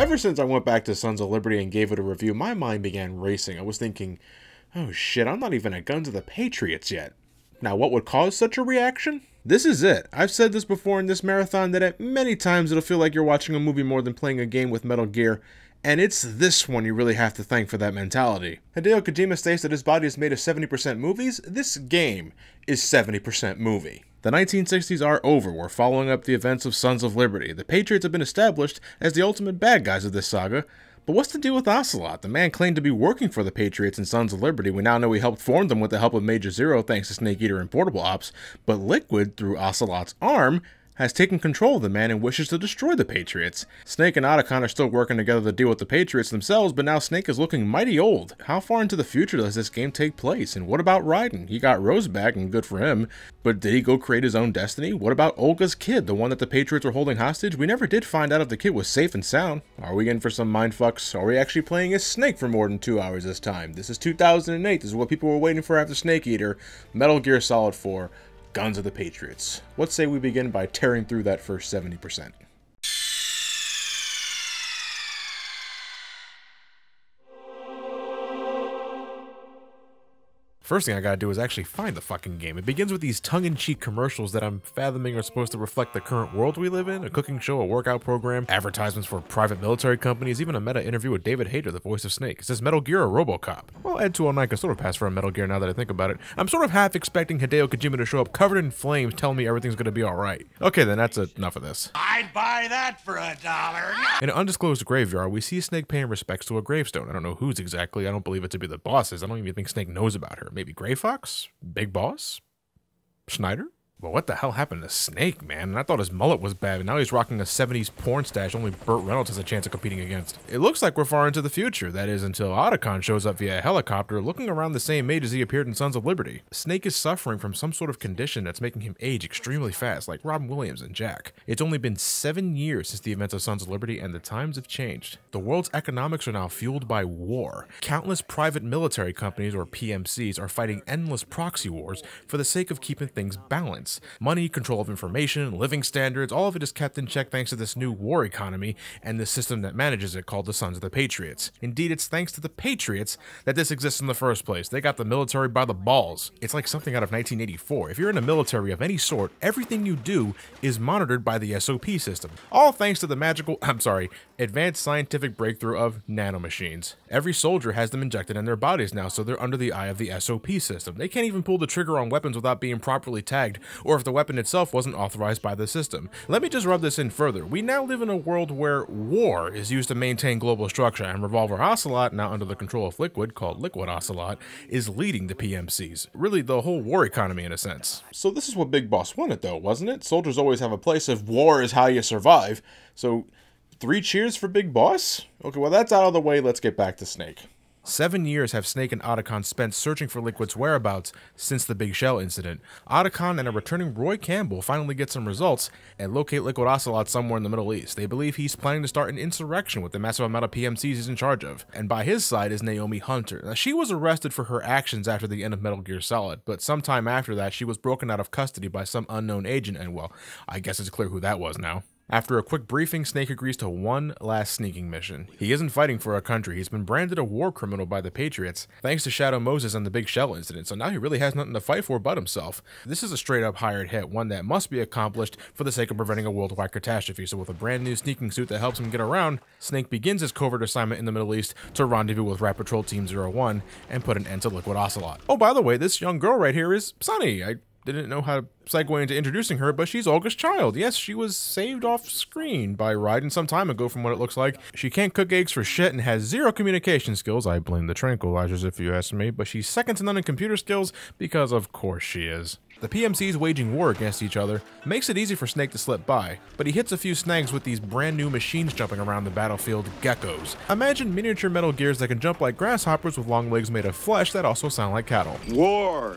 Ever since I went back to Sons of Liberty and gave it a review, my mind began racing. I was thinking, oh shit, I'm not even at Guns of the Patriots yet. Now, what would cause such a reaction? This is it. I've said this before in this marathon that at many times it'll feel like you're watching a movie more than playing a game with Metal Gear, and it's this one you really have to thank for that mentality. Hideo Kojima states that his body is made of 70% movies. This game is 70% movie. The 1960s are over. We're following up the events of Sons of Liberty. The Patriots have been established as the ultimate bad guys of this saga. But what's the deal with Ocelot? The man claimed to be working for the Patriots and Sons of Liberty. We now know he helped form them with the help of Major Zero thanks to Snake Eater and Portable Ops. But Liquid, through Ocelot's arm, has taken control of the man and wishes to destroy the Patriots. Snake and Otacon are still working together to deal with the Patriots themselves, but now Snake is looking mighty old. How far into the future does this game take place? And what about Raiden? He got Rose back, and good for him, but did he go create his own destiny? What about Olga's kid, the one that the Patriots were holding hostage? We never did find out if the kid was safe and sound. Are we in for some mindfucks? Are we actually playing as Snake for more than 2 hours this time? This is 2008. This is what people were waiting for after Snake Eater. Metal Gear Solid 4. Guns of the Patriots. Let's say we begin by tearing through that first 70%. First thing I gotta do is actually find the fucking game. It begins with these tongue-in-cheek commercials that I'm fathoming are supposed to reflect the current world we live in, a cooking show, a workout program, advertisements for private military companies, even a meta interview with David Hayter, the voice of Snake. Is this Metal Gear or RoboCop? Well, Ed 209 can sort of pass for a Metal Gear now that I think about it. I'm sort of half expecting Hideo Kojima to show up covered in flames telling me everything's gonna be alright. Okay then, that's enough of this. I'd buy that for $1. In an undisclosed graveyard, we see Snake paying respects to a gravestone. I don't know whose exactly, I don't believe it to be the boss's. I don't even think Snake knows about her. Maybe Gray Fox? Big Boss? Schneider? Well, what the hell happened to Snake, man? And I thought his mullet was bad, and now he's rocking a 70s porn stash only Burt Reynolds has a chance of competing against. It looks like we're far into the future, that is, until Otacon shows up via a helicopter looking around the same age as he appeared in Sons of Liberty. Snake is suffering from some sort of condition that's making him age extremely fast, like Robin Williams and Jack. It's only been 7 years since the events of Sons of Liberty, and the times have changed. The world's economics are now fueled by war. Countless private military companies, or PMCs, are fighting endless proxy wars for the sake of keeping things balanced. Money, control of information, living standards, all of it is kept in check thanks to this new war economy and the system that manages it called the Sons of the Patriots. Indeed, it's thanks to the Patriots that this exists in the first place. They got the military by the balls. It's like something out of 1984. If you're in a military of any sort, everything you do is monitored by the SOP system. All thanks to the advanced scientific breakthrough of nanomachines. Every soldier has them injected in their bodies now, so they're under the eye of the SOP system. They can't even pull the trigger on weapons without being properly tagged, or if the weapon itself wasn't authorized by the system. Let me just rub this in further. We now live in a world where war is used to maintain global structure, and Revolver Ocelot, now under the control of Liquid, called Liquid Ocelot, is leading the PMCs. Really, the whole war economy in a sense. So this is what Big Boss wanted though, wasn't it? Soldiers always have a place if war is how you survive. So 3 cheers for Big Boss? Okay, well that's out of the way, let's get back to Snake. 7 years have Snake and Otacon spent searching for Liquid's whereabouts since the Big Shell incident. Otacon and a returning Roy Campbell finally get some results and locate Liquid Ocelot somewhere in the Middle East. They believe he's planning to start an insurrection with the massive amount of PMCs he's in charge of. And by his side is Naomi Hunter. Now, she was arrested for her actions after the end of Metal Gear Solid, but sometime after that she was broken out of custody by some unknown agent, and well, I guess it's clear who that was now. After a quick briefing, Snake agrees to one last sneaking mission. He isn't fighting for a country, he's been branded a war criminal by the Patriots, thanks to Shadow Moses and the Big Shell incident, so now he really has nothing to fight for but himself. This is a straight up hired hit, one that must be accomplished for the sake of preventing a worldwide catastrophe, so with a brand new sneaking suit that helps him get around, Snake begins his covert assignment in the Middle East to rendezvous with Rat Patrol Team 01 and put an end to Liquid Ocelot. Oh, by the way, this young girl right here is Sunny. I didn't know how to segue into introducing her, but she's Olga's child. Yes, she was saved off screen by Raiden some time ago from what it looks like. She can't cook eggs for shit and has 0 communication skills. I blame the tranquilizers if you ask me, but she's second to none in computer skills because of course she is. The PMCs waging war against each other makes it easy for Snake to slip by, but he hits a few snags with these brand new machines jumping around the battlefield, geckos. Imagine miniature Metal Gears that can jump like grasshoppers with long legs made of flesh that also sound like cattle. War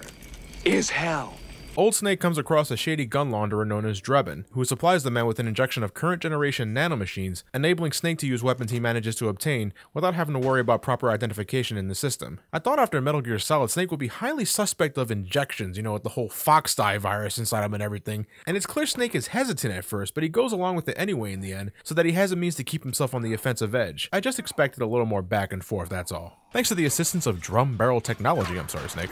is hell. Old Snake comes across a shady gun launderer known as Drebin, who supplies the man with an injection of current generation nanomachines, enabling Snake to use weapons he manages to obtain without having to worry about proper identification in the system. I thought after Metal Gear Solid, Snake would be highly suspect of injections, with the whole Fox-Die virus inside him and everything, and it's clear Snake is hesitant at first, but he goes along with it anyway in the end, so that he has a means to keep himself on the offensive edge. I just expected a little more back and forth, that's all. Thanks to the assistance of drum barrel technology, I'm sorry, Snake.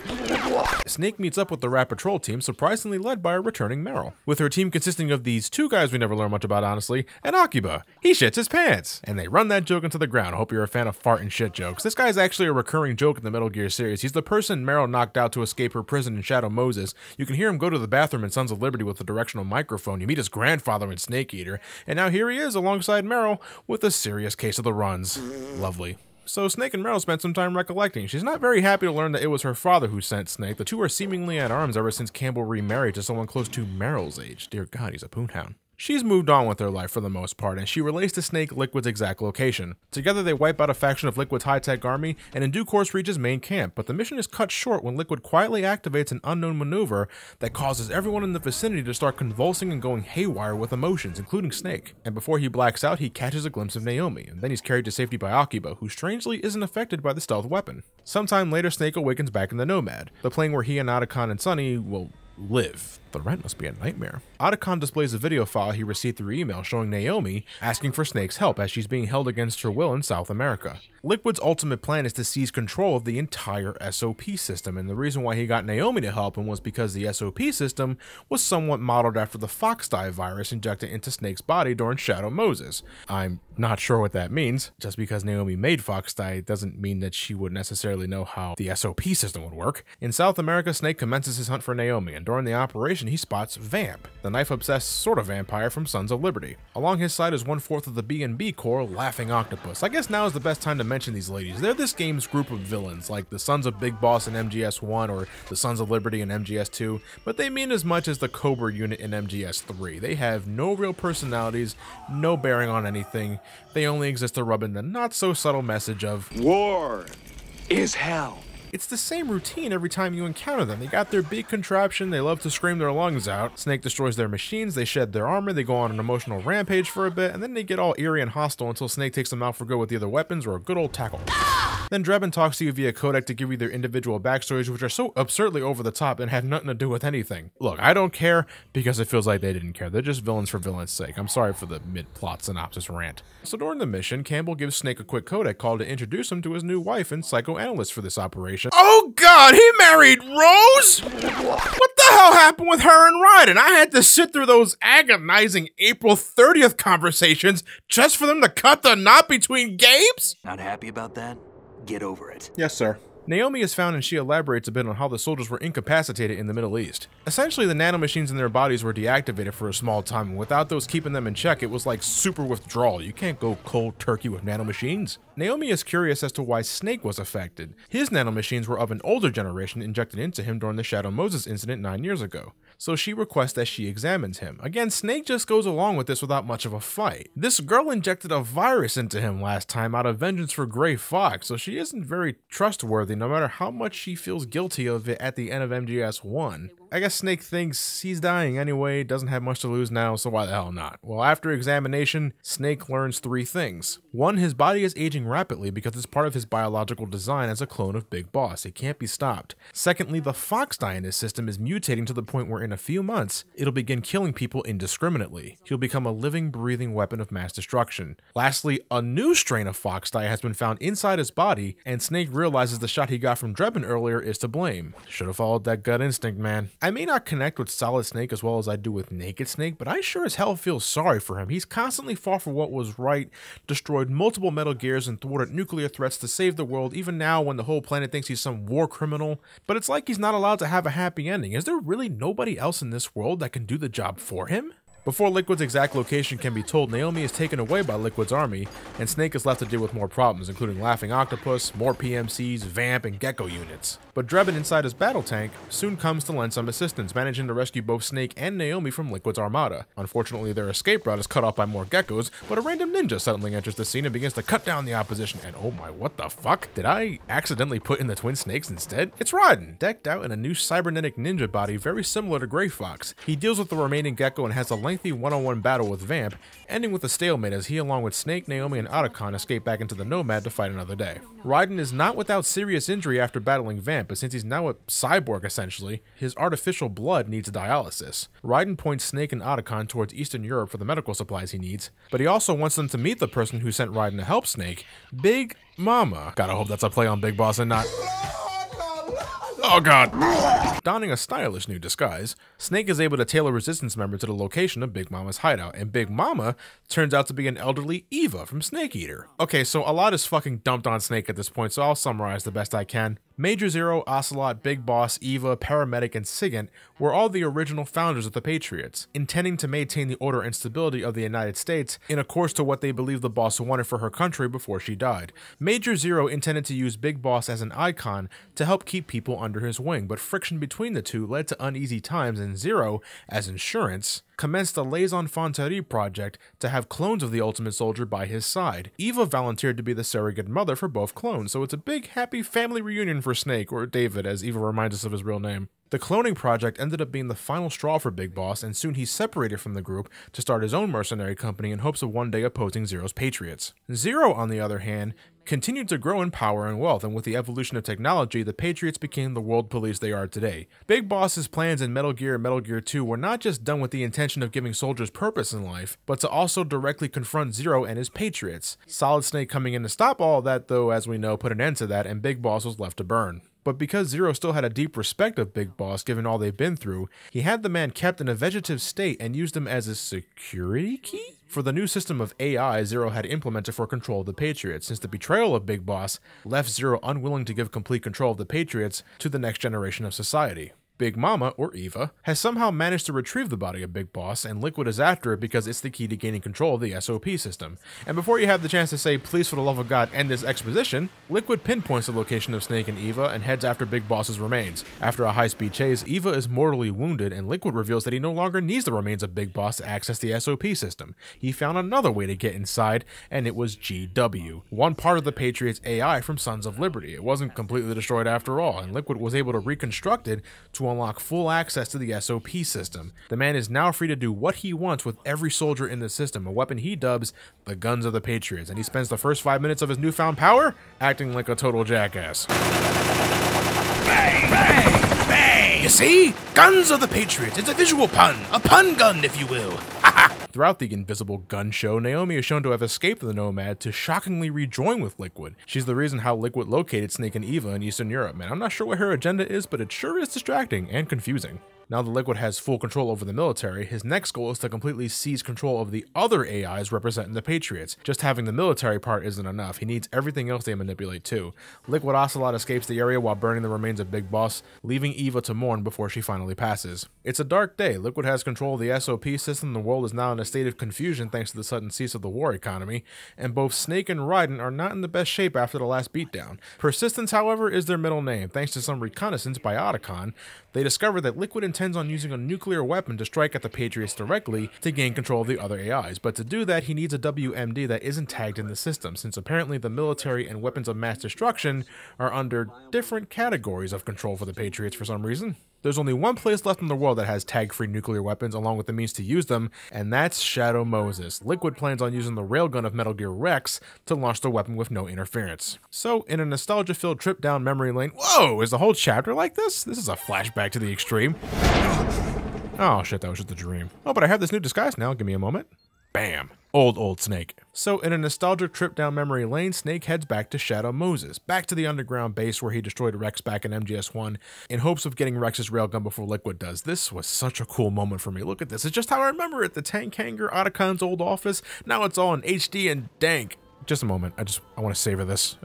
Snake meets up with the Rat Patrol team, surprisingly led by a returning Meryl. With her team consisting of these two guys we never learn much about, honestly, and Akiba. He shits his pants! And they run that joke into the ground. I hope you're a fan of fart and shit jokes. This guy's actually a recurring joke in the Metal Gear series. He's the person Meryl knocked out to escape her prison in Shadow Moses. You can hear him go to the bathroom in Sons of Liberty with a directional microphone. You meet his grandfather in Snake Eater. And now here he is alongside Meryl with a serious case of the runs. Lovely. So Snake and Meryl spent some time recollecting. She's not very happy to learn that it was her father who sent Snake. The two are seemingly at arms ever since Campbell remarried to someone close to Meryl's age. Dear God, he's a poonhound. She's moved on with her life for the most part, and she relays to Snake Liquid's exact location. Together they wipe out a faction of Liquid's high-tech army, and in due course reach his main camp, but the mission is cut short when Liquid quietly activates an unknown maneuver that causes everyone in the vicinity to start convulsing and going haywire with emotions, including Snake. And before he blacks out, he catches a glimpse of Naomi, and then he's carried to safety by Akiba, who strangely isn't affected by the stealth weapon. Sometime later, Snake awakens back in the Nomad, the plane where he and Otacon and Sunny, live. The rent must be a nightmare. Otacon displays a video file he received through email showing Naomi asking for Snake's help as she's being held against her will in South America. Liquid's ultimate plan is to seize control of the entire SOP system, and the reason why he got Naomi to help him was because the SOP system was somewhat modeled after the Fox-Die virus injected into Snake's body during Shadow Moses. I'm not sure what that means. Just because Naomi made Fox-Die doesn't mean that she would necessarily know how the SOP system would work. In South America, Snake commences his hunt for Naomi, and during the operation he spots Vamp, the knife-obsessed sort of vampire from Sons of Liberty. Along his side is 1/4 of the B&B Corps, Laughing Octopus. I guess now is the best time to mention these ladies. They're this game's group of villains, like the Sons of Big Boss in MGS1 or the Sons of Liberty in MGS2, but they mean as much as the Cobra unit in MGS3. They have no real personalities, no bearing on anything. They only exist to rub in the not-so-subtle message of War is hell. It's the same routine every time you encounter them. They got their big contraption, they love to scream their lungs out. Snake destroys their machines, they shed their armor, they go on an emotional rampage for a bit, and then they get all eerie and hostile until Snake takes them out for good with either weapons or a good old tackle. Then Drebin talks to you via codec to give you their individual backstories, which are so absurdly over the top and have nothing to do with anything. Look, I don't care because it feels like they didn't care. They're just villains for villains' sake. I'm sorry for the mid-plot synopsis rant. So during the mission, Campbell gives Snake a quick codec call to introduce him to his new wife and psychoanalyst for this operation. Oh God, he married Rose? What the hell happened with her and Raiden? I had to sit through those agonizing April 30th conversations just for them to cut the knot between Gabes? Not happy about that? Get over it. Yes, sir. Naomi is found and she elaborates a bit on how the soldiers were incapacitated in the Middle East. Essentially, the nanomachines in their bodies were deactivated for a small time, and without those keeping them in check, it was like super withdrawal. You can't go cold turkey with nanomachines. Naomi is curious as to why Snake was affected. His nanomachines were of an older generation injected into him during the Shadow Moses incident 9 years ago. So she requests that she examines him. Again, Snake just goes along with this without much of a fight. This girl injected a virus into him last time out of vengeance for Gray Fox, so she isn't very trustworthy no matter how much she feels guilty of it at the end of MGS1. I guess Snake thinks he's dying anyway, doesn't have much to lose now, so why the hell not? Well, after examination, Snake learns 3 things. 1, his body is aging rapidly because it's part of his biological design as a clone of Big Boss. It can't be stopped. Secondly, the Fox-Die in his system is mutating to the point where in a few months, it'll begin killing people indiscriminately. He'll become a living, breathing weapon of mass destruction. Lastly, a new strain of Fox-Die has been found inside his body, and Snake realizes the shot he got from Drebin earlier is to blame. Should've followed that gut instinct, man. I may not connect with Solid Snake as well as I do with Naked Snake, but I sure as hell feel sorry for him. He's constantly fought for what was right, destroyed multiple Metal Gears, and thwarted nuclear threats to save the world, even now when the whole planet thinks he's some war criminal. But it's like he's not allowed to have a happy ending. Is there really nobody else in this world that can do the job for him? Before Liquid's exact location can be told, Naomi is taken away by Liquid's army, and Snake is left to deal with more problems, including Laughing Octopus, more PMCs, Vamp, and Gecko units. But Drebin inside his battle tank soon comes to lend some assistance, managing to rescue both Snake and Naomi from Liquid's armada. Unfortunately, their escape route is cut off by more geckos, but a random ninja suddenly enters the scene and begins to cut down the opposition, and oh my, what the fuck? Did I accidentally put in the twin snakes instead? It's Raiden, decked out in a new cybernetic ninja body very similar to Gray Fox. He deals with the remaining gecko and has a lengthy one-on-one battle with Vamp, ending with a stalemate as he along with Snake, Naomi, and Otacon escape back into the Nomad to fight another day. Raiden is not without serious injury after battling Vamp, but since he's now a cyborg essentially, his artificial blood needs dialysis. Raiden points Snake and Otacon towards Eastern Europe for the medical supplies he needs, but he also wants them to meet the person who sent Raiden to help Snake, Big Mama. Gotta hope that's a play on Big Boss and not... Oh god! Donning a stylish new disguise, Snake is able to tail a resistance member to the location of Big Mama's hideout, and Big Mama turns out to be an elderly Eva from Snake Eater. Okay, so a lot is fucking dumped on Snake at this point, so I'll summarize the best I can. Major Zero, Ocelot, Big Boss, Eva, Paramedic, and Sigint were all the original founders of the Patriots, intending to maintain the order and stability of the United States in course to what they believed the boss wanted for her country before she died. Major Zero intended to use Big Boss as an icon to help keep people under his wing, but friction between the two led to uneasy times, and Zero, as insurance, commenced a Les Infanteries project to have clones of the Ultimate Soldier by his side. Eva volunteered to be the surrogate mother for both clones, so it's a big happy family reunion for Snake, or David as Eva reminds us of his real name. The cloning project ended up being the final straw for Big Boss, and soon he separated from the group to start his own mercenary company in hopes of one day opposing Zero's Patriots. Zero, on the other hand, continued to grow in power and wealth, and with the evolution of technology, the Patriots became the world police they are today. Big Boss's plans in Metal Gear and Metal Gear 2 were not just done with the intention of giving soldiers purpose in life, but to also directly confront Zero and his Patriots. Solid Snake coming in to stop all that, though, as we know, put an end to that, and Big Boss was left to burn. But because Zero still had a deep respect of Big Boss given all they've been through, he had the man kept in a vegetative state and used him as a security key for the new system of AI Zero had implemented for control of the Patriots, since the betrayal of Big Boss left Zero unwilling to give complete control of the Patriots to the next generation of society. Big Mama, or Eva, has somehow managed to retrieve the body of Big Boss, and Liquid is after it because it's the key to gaining control of the SOP system. And before you have the chance to say, please for the love of God end this exposition, Liquid pinpoints the location of Snake and Eva and heads after Big Boss's remains. After a high-speed chase, Eva is mortally wounded, and Liquid reveals that he no longer needs the remains of Big Boss to access the SOP system. He found another way to get inside, and it was GW, one part of the Patriots AI from Sons of Liberty. It wasn't completely destroyed after all, and Liquid was able to reconstruct it to unlock full access to the SOP system. The man is now free to do what he wants with every soldier in the system, a weapon he dubs the Guns of the Patriots, and he spends the first 5 minutes of his newfound power acting like a total jackass. Bang, bang, bang! You see? Guns of the Patriots. It's a visual pun. A pun gun, if you will. Throughout the Invisible Gun show, Naomi is shown to have escaped the Nomad to shockingly rejoin with Liquid. She's the reason how Liquid located Snake and Eva in Eastern Europe, man. I'm not sure what her agenda is, but it sure is distracting and confusing. Now that Liquid has full control over the military, his next goal is to completely seize control of the other AIs representing the Patriots. Just having the military part isn't enough, he needs everything else they manipulate too. Liquid Ocelot escapes the area while burning the remains of Big Boss, leaving Eva to mourn before she finally passes. It's a dark day. Liquid has control of the SOP system, the world is now in a state of confusion thanks to the sudden cease of the war economy, and both Snake and Raiden are not in the best shape after the last beatdown. Persistence, however, is their middle name. Thanks to some reconnaissance by Otacon, they discover that Liquid intends on using a nuclear weapon to strike at the Patriots directly to gain control of the other AIs, but to do that he needs a WMD that isn't tagged in the system, since apparently the military and weapons of mass destruction are under different categories of control for the Patriots for some reason. There's only one place left in the world that has tag-free nuclear weapons along with the means to use them, and that's Shadow Moses. Liquid plans on using the railgun of Metal Gear Rex to launch the weapon with no interference. So, in a nostalgia-filled trip down memory lane, whoa, is the whole chapter like this? This is a flashback to the extreme. Oh shit, that was just a dream. Oh, but I have this new disguise now, give me a moment. Bam. Old Snake. So in a nostalgic trip down memory lane, Snake heads back to Shadow Moses, back to the underground base where he destroyed Rex back in MGS1, in hopes of getting Rex's railgun before Liquid does. This was such a cool moment for me. Look at this. It's just how I remember it. The tank hangar, Otacon's old office. Now it's all in HD and dank. Just a moment. I want to savor this.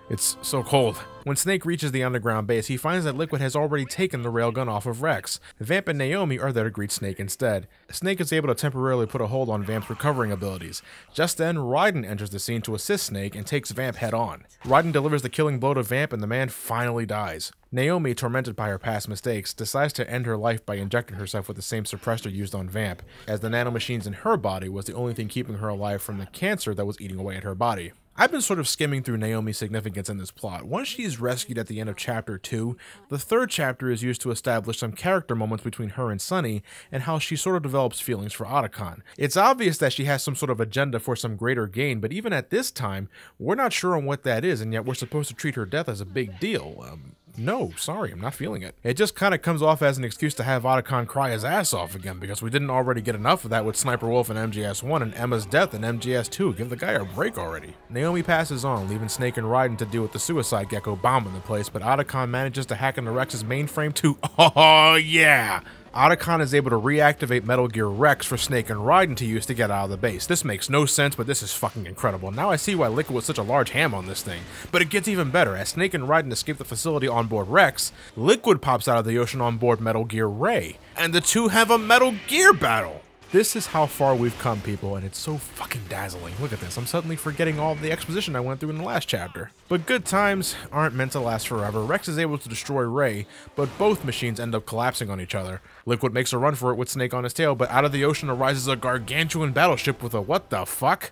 It's so cold. When Snake reaches the underground base, he finds that Liquid has already taken the railgun off of Rex. Vamp and Naomi are there to greet Snake instead. Snake is able to temporarily put a hold on Vamp's recovering abilities. Just then, Raiden enters the scene to assist Snake and takes Vamp head on. Raiden delivers the killing blow to Vamp and the man finally dies. Naomi, tormented by her past mistakes, decides to end her life by injecting herself with the same suppressor used on Vamp, as the nanomachines in her body was the only thing keeping her alive from the cancer that was eating away at her body. I've been sort of skimming through Naomi's significance in this plot. Once she is rescued at the end of Chapter 2, the third chapter is used to establish some character moments between her and Sunny, and how she sort of develops feelings for Otacon. It's obvious that she has some sort of agenda for some greater gain, but even at this time, we're not sure on what that is, and yet we're supposed to treat her death as a big deal. No, sorry, I'm not feeling it. It just kind of comes off as an excuse to have Otacon cry his ass off again, because we didn't already get enough of that with Sniper Wolf in MGS1 and Emma's death in MGS2. Give the guy a break already. Naomi passes on, leaving Snake and Raiden to deal with the Suicide Gecko bombing the place, but Otacon manages to hack into Rex's mainframe too. Oh yeah! Otacon is able to reactivate Metal Gear Rex for Snake and Raiden to use to get out of the base. This makes no sense, but this is fucking incredible. Now I see why Liquid was such a large ham on this thing. But it gets even better. As Snake and Raiden escape the facility on board Rex, Liquid pops out of the ocean on board Metal Gear Ray, and the two have a Metal Gear battle. This is how far we've come, people, and it's so fucking dazzling. Look at this, I'm suddenly forgetting all of the exposition I went through in the last chapter. But good times aren't meant to last forever. Rex is able to destroy Ray, but both machines end up collapsing on each other. Liquid makes a run for it with Snake on his tail, but out of the ocean arises a gargantuan battleship with a what the fuck?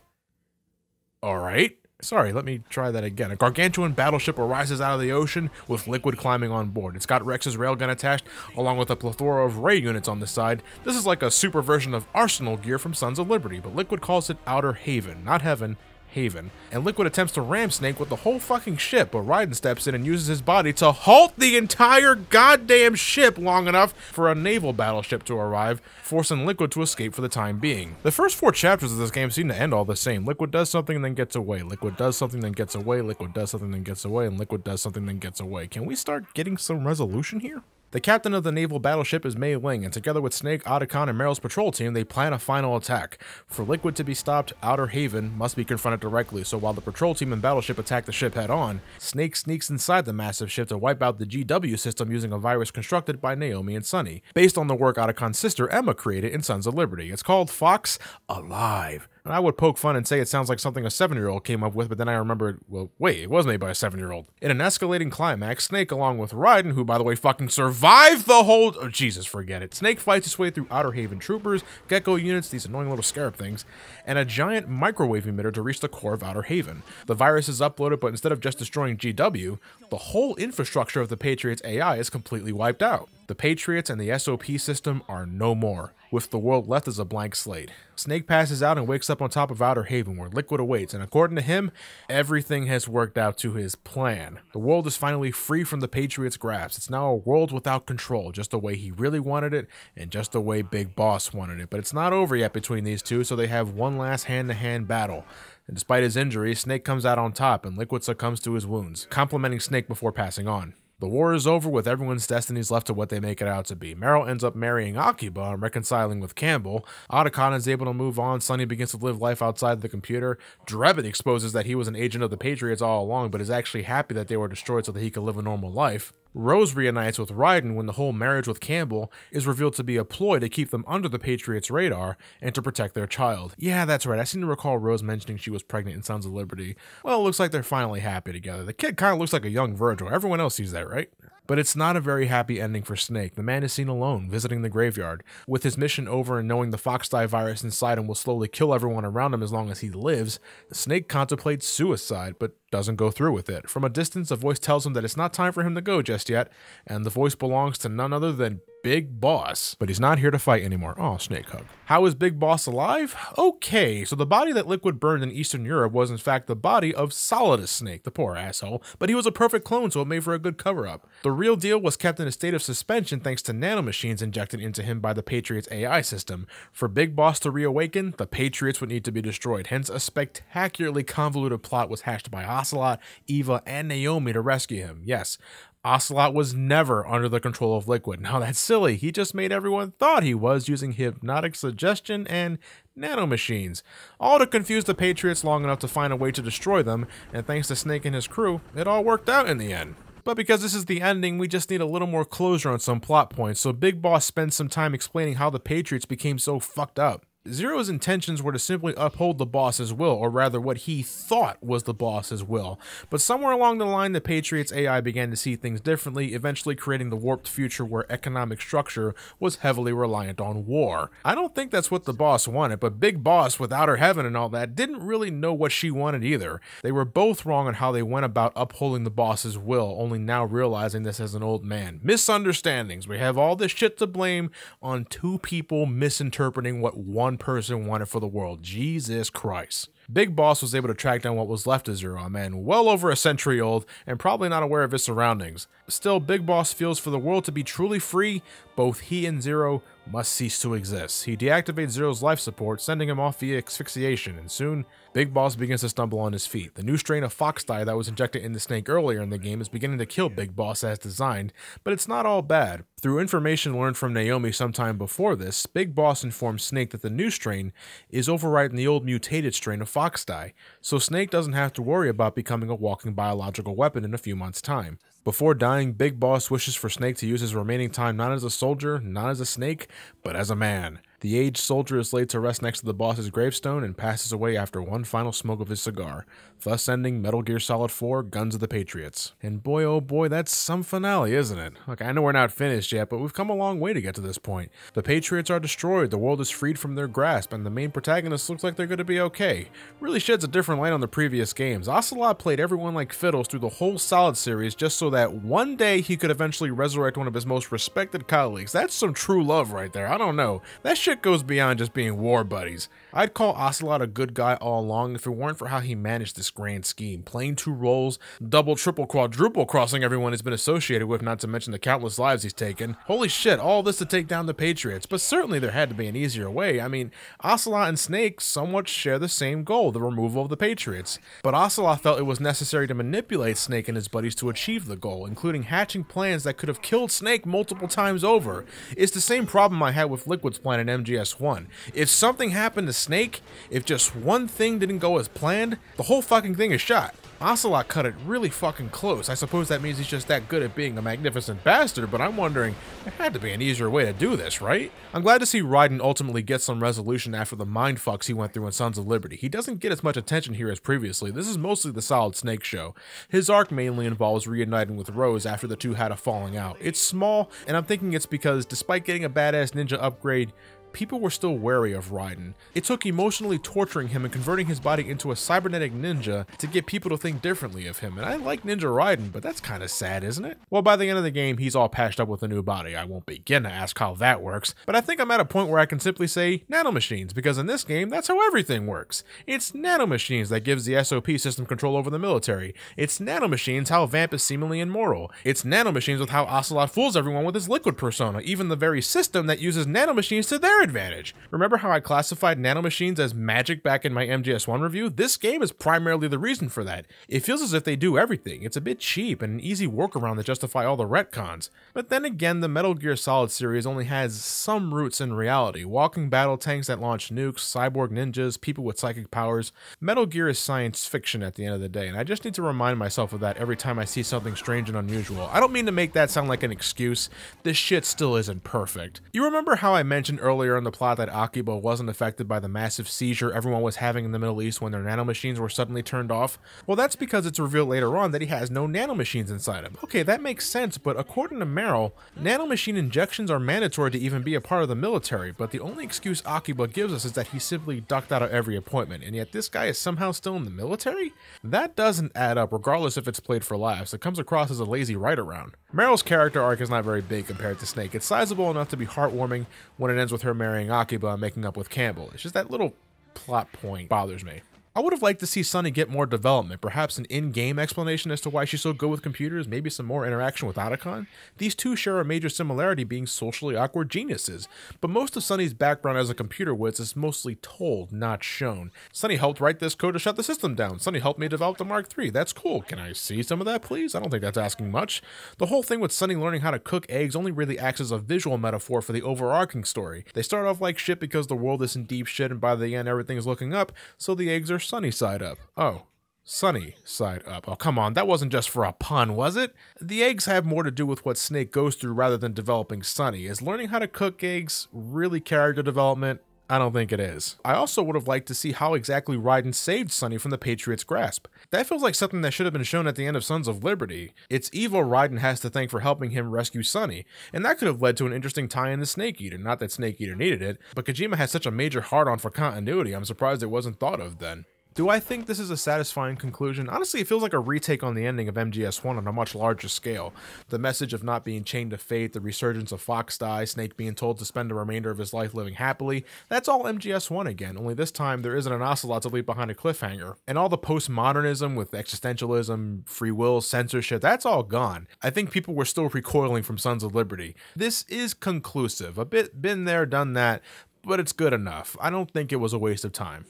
Alright. Sorry, let me try that again. A gargantuan battleship arises out of the ocean with Liquid climbing on board. It's got Rex's railgun attached, along with a plethora of Ray units on the side. This is like a super version of Arsenal gear from Sons of Liberty, but Liquid calls it Outer Haven, not Heaven. Haven. And Liquid attempts to ram Snake with the whole fucking ship, but Raiden steps in and uses his body to halt the entire goddamn ship long enough for a naval battleship to arrive, forcing Liquid to escape for the time being. The first 4 chapters of this game seem to end all the same. Liquid does something and then gets away. Liquid does something then gets away. Liquid does something then gets away. And Liquid does something then gets away. Can we start getting some resolution here? The captain of the naval battleship is Mei Ling, and together with Snake, Otacon, and Meryl's patrol team, they plan a final attack. For Liquid to be stopped, Outer Haven must be confronted directly, so while the patrol team and battleship attack the ship head-on, Snake sneaks inside the massive ship to wipe out the GW system using a virus constructed by Naomi and Sunny, based on the work Otacon's sister Emma created in Sons of Liberty. It's called Fox Alive. And I would poke fun and say it sounds like something a 7-year-old came up with, but then I remembered, well, wait, it was made by a 7-year-old. In an escalating climax, Snake, along with Raiden, who, by the way, fucking survived the whole... Oh, Jesus, forget it. Snake fights his way through Outer Haven troopers, Gecko units, these annoying little scarab things, and a giant microwave emitter to reach the core of Outer Haven. The virus is uploaded, but instead of just destroying GW, the whole infrastructure of the Patriots' AI is completely wiped out. The Patriots and the SOP system are no more, with the world left as a blank slate. Snake passes out and wakes up on top of Outer Haven, where Liquid awaits, and according to him, everything has worked out to his plan. The world is finally free from the Patriots' grasp. It's now a world without control, just the way he really wanted it, and just the way Big Boss wanted it. But it's not over yet between these two, so they have one last hand-to-hand battle. And despite his injuries, Snake comes out on top, and Liquid succumbs to his wounds, complimenting Snake before passing on. The war is over, with everyone's destinies left to what they make it out to be. Meryl ends up marrying Akiba and reconciling with Campbell. Otacon is able to move on. Sunny begins to live life outside the computer. Drebin exposes that he was an agent of the Patriots all along, but is actually happy that they were destroyed so that he could live a normal life. Rose reunites with Raiden when the whole marriage with Campbell is revealed to be a ploy to keep them under the Patriots' radar and to protect their child. Yeah, that's right. I seem to recall Rose mentioning she was pregnant in Sons of Liberty. Well, it looks like they're finally happy together. The kid kind of looks like a young Virgil. Everyone else sees that, right? But it's not a very happy ending for Snake. The man is seen alone, visiting the graveyard. With his mission over and knowing the Foxdie virus inside him will slowly kill everyone around him as long as he lives, Snake contemplates suicide, but doesn't go through with it. From a distance, a voice tells him that it's not time for him to go just yet, and the voice belongs to none other than Big Boss. But he's not here to fight anymore. Oh, Snake hug. How is Big Boss alive? Okay, so the body that Liquid burned in Eastern Europe was in fact the body of Solidus Snake, the poor asshole, but he was a perfect clone, so it made for a good cover-up. The real deal was kept in a state of suspension thanks to nanomachines injected into him by the Patriots' AI system. For Big Boss to reawaken, the Patriots would need to be destroyed, hence a spectacularly convoluted plot was hatched by Ocelot, Eva, and Naomi to rescue him. Yes, Ocelot was never under the control of Liquid. Now that's silly, he just made everyone thought he was using hypnotic suggestion and nanomachines, all to confuse the Patriots long enough to find a way to destroy them, and thanks to Snake and his crew, it all worked out in the end. But because this is the ending, we just need a little more closure on some plot points, so Big Boss spends some time explaining how the Patriots became so fucked up. Zero's intentions were to simply uphold the boss's will, or rather what he thought was the boss's will. But somewhere along the line, the Patriots' AI began to see things differently, eventually creating the warped future where economic structure was heavily reliant on war. I don't think that's what the boss wanted, but Big Boss, with Outer Heaven and all that, didn't really know what she wanted either. They were both wrong on how they went about upholding the boss's will, only now realizing this as an old man. Misunderstandings. We have all this shit to blame on two people misinterpreting what one person wanted for the world. Jesus Christ. Big Boss was able to track down what was left of Zero, a man well over a century old and probably not aware of his surroundings. Still, Big Boss feels for the world to be truly free, both he and Zero must cease to exist. He deactivates Zero's life support, sending him off via asphyxiation, and soon, Big Boss begins to stumble on his feet. The new strain of fox dye that was injected into Snake earlier in the game is beginning to kill Big Boss as designed, but it's not all bad. Through information learned from Naomi sometime before this, Big Boss informs Snake that the new strain is overriding the old mutated strain of fox dye, so Snake doesn't have to worry about becoming a walking biological weapon in a few months' time. Before dying, Big Boss wishes for Snake to use his remaining time not as a soldier, not as a snake, but as a man. The aged soldier is laid to rest next to the boss's gravestone and passes away after one final smoke of his cigar, thus ending Metal Gear Solid 4 Guns of the Patriots. And boy oh boy, that's some finale, isn't it? Look, I know we're not finished yet, but we've come a long way to get to this point. The Patriots are destroyed, the world is freed from their grasp, and the main protagonist looks like they're going to be okay. Really sheds a different light on the previous games. Ocelot played everyone like fiddles through the whole Solid series just so that one day he could eventually resurrect one of his most respected colleagues. That's some true love right there. I don't know. That shit goes beyond just being war buddies. I'd call Ocelot a good guy all along if it weren't for how he managed this grand scheme, playing two roles, double, triple, quadruple crossing everyone he's been associated with, not to mention the countless lives he's taken. Holy shit, all this to take down the Patriots, but certainly there had to be an easier way. I mean, Ocelot and Snake somewhat share the same goal, the removal of the Patriots, but Ocelot felt it was necessary to manipulate Snake and his buddies to achieve the goal, including hatching plans that could have killed Snake multiple times over. It's the same problem I had with Liquid's plan in MGS1. If something happened to Snake, if just one thing didn't go as planned, the whole fucking thing is shot. Ocelot cut it really fucking close. I suppose that means he's just that good at being a magnificent bastard, but I'm wondering, there had to be an easier way to do this, right? I'm glad to see Raiden ultimately get some resolution after the mindfucks he went through in Sons of Liberty. He doesn't get as much attention here as previously. This is mostly the Solid Snake show. His arc mainly involves reuniting with Rose after the two had a falling out. It's small, and I'm thinking it's because despite getting a badass ninja upgrade, people were still wary of Raiden. It took emotionally torturing him and converting his body into a cybernetic ninja to get people to think differently of him. And I like Ninja Raiden, but that's kind of sad, isn't it? Well, by the end of the game, he's all patched up with a new body. I won't begin to ask how that works, but I think I'm at a point where I can simply say nanomachines, because in this game, that's how everything works. It's nanomachines that gives the SOP system control over the military. It's nanomachines how Vamp is seemingly immoral. It's nanomachines with how Ocelot fools everyone with his liquid persona, even the very system that uses nanomachines to their advantage. Remember how I classified nanomachines as magic back in my MGS1 review? This game is primarily the reason for that. It feels as if they do everything. It's a bit cheap and an easy workaround to justify all the retcons. But then again, the Metal Gear Solid series only has some roots in reality. Walking battle tanks that launch nukes, cyborg ninjas, people with psychic powers. Metal Gear is science fiction at the end of the day, and I just need to remind myself of that every time I see something strange and unusual. I don't mean to make that sound like an excuse. This shit still isn't perfect. You remember how I mentioned earlier in the plot that Akiba wasn't affected by the massive seizure everyone was having in the Middle East when their nanomachines were suddenly turned off? Well, that's because it's revealed later on that he has no nanomachines inside him. Okay, that makes sense, but according to Meryl, nanomachine injections are mandatory to even be a part of the military, but the only excuse Akiba gives us is that he simply ducked out of every appointment, and yet this guy is somehow still in the military? That doesn't add up, regardless if it's played for laughs. It comes across as a lazy write-around. Meryl's character arc is not very big compared to Snake. It's sizable enough to be heartwarming when it ends with her marrying Akiba and making up with Campbell. It's just that little plot point bothers me. I would have liked to see Sunny get more development, perhaps an in-game explanation as to why she's so good with computers, maybe some more interaction with Otacon. These two share a major similarity being socially awkward geniuses, but most of Sunny's background as a computer whiz is mostly told, not shown. Sunny helped write this code to shut the system down. Sunny helped me develop the Mark III. That's cool. Can I see some of that, please? I don't think that's asking much. The whole thing with Sunny learning how to cook eggs only really acts as a visual metaphor for the overarching story. They start off like shit because the world is in deep shit, and by the end everything is looking up, so the eggs are sunny side up. Oh. Sunny side up. Oh, come on, that wasn't just for a pun, was it? The eggs have more to do with what Snake goes through rather than developing Sunny. Is learning how to cook eggs really character development? I don't think it is. I also would have liked to see how exactly Raiden saved Sunny from the Patriots' grasp. That feels like something that should have been shown at the end of Sons of Liberty. It's Evo Raiden has to thank for helping him rescue Sunny, and that could have led to an interesting tie-in to Snake Eater. Not that Snake Eater needed it, but Kojima has such a major hard-on for continuity, I'm surprised it wasn't thought of then. Do I think this is a satisfying conclusion? Honestly, it feels like a retake on the ending of MGS1 on a much larger scale. The message of not being chained to fate, the resurgence of Fox Die, Snake being told to spend the remainder of his life living happily, that's all MGS1 again, only this time there isn't an ocelot to leave behind a cliffhanger. And all the postmodernism with existentialism, free will, censorship, that's all gone. I think people were still recoiling from Sons of Liberty. This is conclusive, a bit been there, done that, but it's good enough. I don't think it was a waste of time.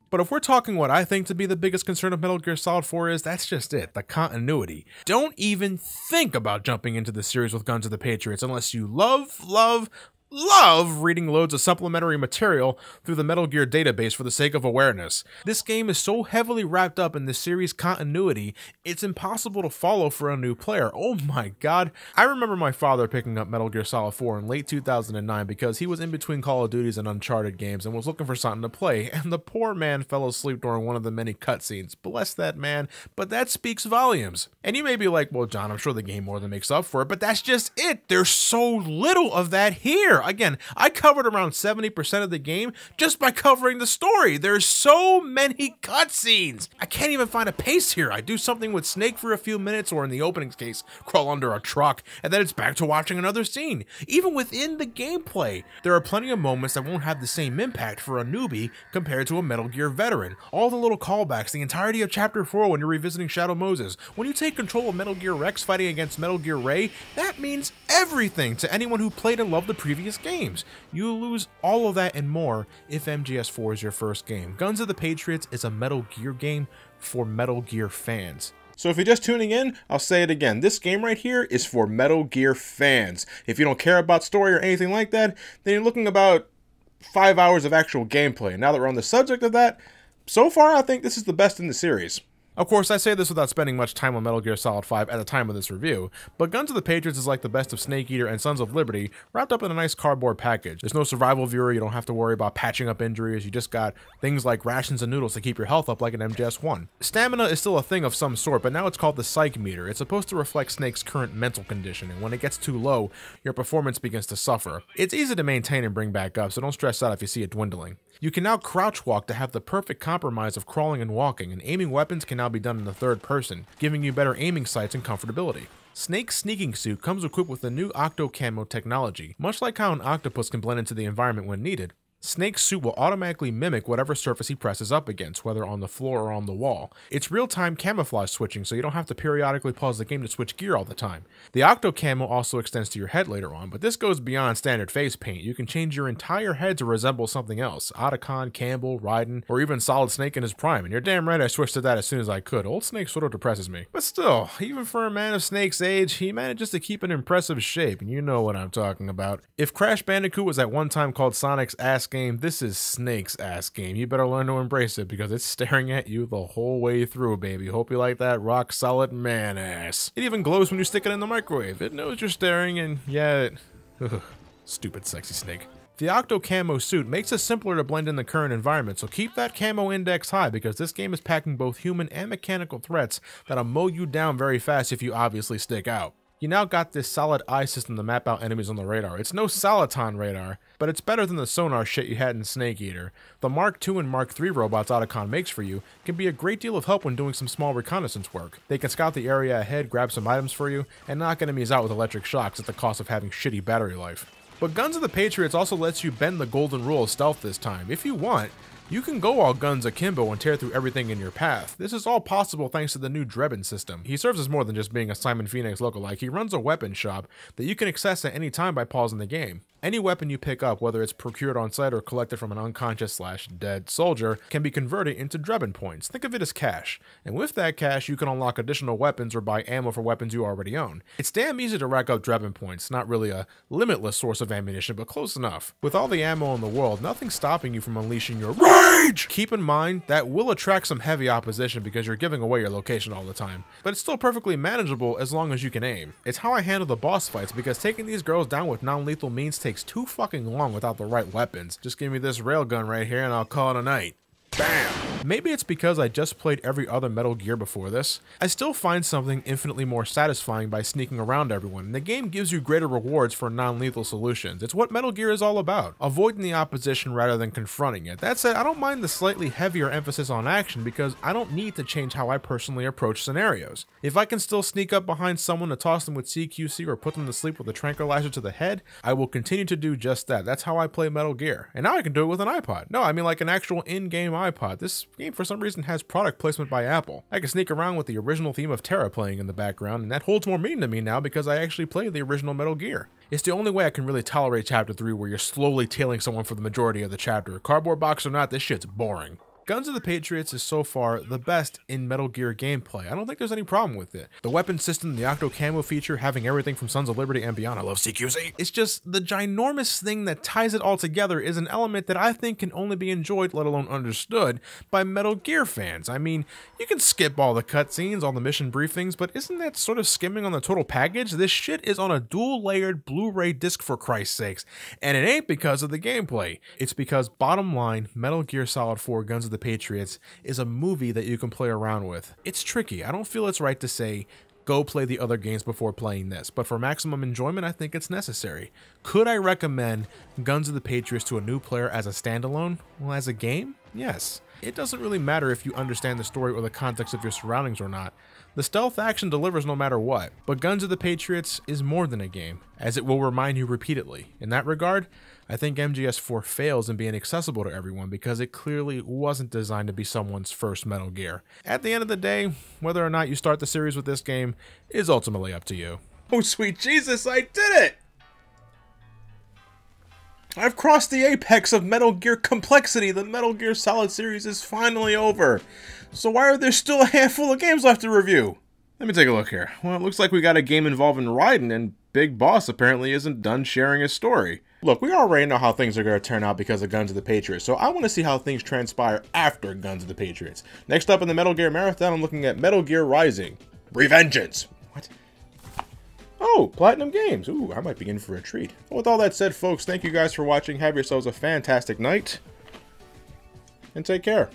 But if we're talking what I think to be the biggest concern of Metal Gear Solid 4 is, that's just it, the continuity. Don't even think about jumping into the series with Guns of the Patriots unless you love reading loads of supplementary material through the Metal Gear database for the sake of awareness. This game is so heavily wrapped up in the series continuity, it's impossible to follow for a new player. Oh my god. I remember my father picking up Metal Gear Solid 4 in late 2009 because he was in between Call of Duties and Uncharted games and was looking for something to play, and the poor man fell asleep during one of the many cutscenes. Bless that man, but that speaks volumes. And you may be like, well John, I'm sure the game more than makes up for it, but that's just it. There's so little of that here. Again, I covered around 70% of the game just by covering the story. There's so many cutscenes. I can't even find a pace here. I do something with Snake for a few minutes, or in the opening case, crawl under a truck, and then it's back to watching another scene. Even within the gameplay, there are plenty of moments that won't have the same impact for a newbie compared to a Metal Gear veteran. All the little callbacks, the entirety of Chapter 4 when you're revisiting Shadow Moses, when you take control of Metal Gear Rex fighting against Metal Gear Ray, that means everything to anyone who played and loved the previous games. You lose all of that and more if MGS4 is your first game. Guns of the Patriots is a Metal Gear game for Metal Gear fans. So if you're just tuning in, I'll say it again. This game right here is for Metal Gear fans. If you don't care about story or anything like that, then you're looking about 5 hours of actual gameplay. Now that we're on the subject of that, so far I think this is the best in the series. Of course, I say this without spending much time on Metal Gear Solid 5 at the time of this review, but Guns of the Patriots is like the best of Snake Eater and Sons of Liberty wrapped up in a nice cardboard package. There's no survival viewer, you don't have to worry about patching up injuries, you just got things like rations and noodles to keep your health up like an MGS1. Stamina is still a thing of some sort, but now it's called the Psych Meter. It's supposed to reflect Snake's current mental condition, and when it gets too low, your performance begins to suffer. It's easy to maintain and bring back up, so don't stress out if you see it dwindling. You can now crouch walk to have the perfect compromise of crawling and walking, and aiming weapons can now be done in the third person, giving you better aiming sights and comfortability. Snake's sneaking suit comes equipped with the new Octo Camo technology. Much like how an octopus can blend into the environment when needed, Snake's suit will automatically mimic whatever surface he presses up against, whether on the floor or on the wall. It's real-time camouflage switching, so you don't have to periodically pause the game to switch gear all the time. The Octo Camo also extends to your head later on, but this goes beyond standard face paint. You can change your entire head to resemble something else. Otacon, Campbell, Raiden, or even Solid Snake in his prime, and you're damn right I switched to that as soon as I could. Old Snake sort of depresses me. But still, even for a man of Snake's age, he manages to keep an impressive shape, and you know what I'm talking about. If Crash Bandicoot was at one time called Sonic's ass game, this is Snake's ass game. You better learn to embrace it because it's staring at you the whole way through, baby. Hope you like that rock solid man ass. It even glows when you stick it in the microwave. It knows you're staring and yeah, stupid sexy Snake. The Octo Camo suit makes it simpler to blend in the current environment, so keep that camo index high because this game is packing both human and mechanical threats that'll mow you down very fast if you obviously stick out. You now got this solid eye system to map out enemies on the radar. It's no Soliton radar, but it's better than the sonar shit you had in Snake Eater. The Mark II and Mark III robots Otacon makes for you can be a great deal of help when doing some small reconnaissance work. They can scout the area ahead, grab some items for you, and knock enemies out with electric shocks at the cost of having shitty battery life. But Guns of the Patriots also lets you bend the golden rule of stealth this time. If you want, You can go all guns akimbo and tear through everything in your path. This is all possible thanks to the new Drebin system. He serves as more than just being a Simon Phoenix lookalike. He runs a weapon shop that you can access at any time by pausing the game. Any weapon you pick up, whether it's procured on site or collected from an unconscious/dead soldier, can be converted into Drebin points. Think of it as cash. And with that cash, you can unlock additional weapons or buy ammo for weapons you already own. It's damn easy to rack up Drebin points. Not really a limitless source of ammunition, but close enough. With all the ammo in the world, nothing's stopping you from unleashing your rage! Keep in mind, that will attract some heavy opposition because you're giving away your location all the time. But it's still perfectly manageable as long as you can aim. It's how I handle the boss fights, because taking these girls down with non-lethal means takes too fucking long without the right weapons. Just give me this railgun right here and I'll call it a night. Bam! Maybe it's because I just played every other Metal Gear before this. I still find something infinitely more satisfying by sneaking around everyone, and the game gives you greater rewards for non-lethal solutions. It's what Metal Gear is all about, avoiding the opposition rather than confronting it. That said, I don't mind the slightly heavier emphasis on action because I don't need to change how I personally approach scenarios. If I can still sneak up behind someone to toss them with CQC or put them to sleep with a tranquilizer to the head, I will continue to do just that. That's how I play Metal Gear. And now I can do it with an iPod. No, I mean like an actual in-game iPod. This game for some reason has product placement by Apple. I can sneak around with the original theme of Terra playing in the background, and that holds more meaning to me now because I actually played the original Metal Gear. It's the only way I can really tolerate Chapter 3 where you're slowly tailing someone for the majority of the chapter. Cardboard box or not, this shit's boring. Guns of the Patriots is so far the best in Metal Gear gameplay. I don't think there's any problem with it. The weapon system, the Octo Camo feature, having everything from Sons of Liberty and beyond. I love CQC. It's just the ginormous thing that ties it all together is an element that I think can only be enjoyed, let alone understood, by Metal Gear fans. I mean, you can skip all the cutscenes, all the mission briefings, but isn't that sort of skimming on the total package? This shit is on a dual-layered Blu-ray disc for Christ's sakes, and it ain't because of the gameplay. It's because, bottom line, Metal Gear Solid 4 Guns of the Patriots is a movie that you can play around with. It's tricky. I don't feel it's right to say, go play the other games before playing this, but for maximum enjoyment, I think it's necessary. Could I recommend Guns of the Patriots to a new player as a standalone? Well, as a game? Yes. It doesn't really matter if you understand the story or the context of your surroundings or not. The stealth action delivers no matter what, but Guns of the Patriots is more than a game, as it will remind you repeatedly. In that regard, I think MGS4 fails in being accessible to everyone because it clearly wasn't designed to be someone's first Metal Gear. At the end of the day, whether or not you start the series with this game is ultimately up to you. Oh sweet Jesus, I did it! I've crossed the apex of Metal Gear complexity. The Metal Gear Solid series is finally over. So why are there still a handful of games left to review? Let me take a look here. Well, it looks like we got a game involving Raiden, and Big Boss apparently isn't done sharing his story. Look, we already know how things are going to turn out because of Guns of the Patriots, so I want to see how things transpire after Guns of the Patriots. Next up in the Metal Gear Marathon, I'm looking at Metal Gear Rising: Revengeance. What? Oh, Platinum Games. Ooh, I might be in for a treat. Well, with all that said, folks, thank you guys for watching. Have yourselves a fantastic night, and take care.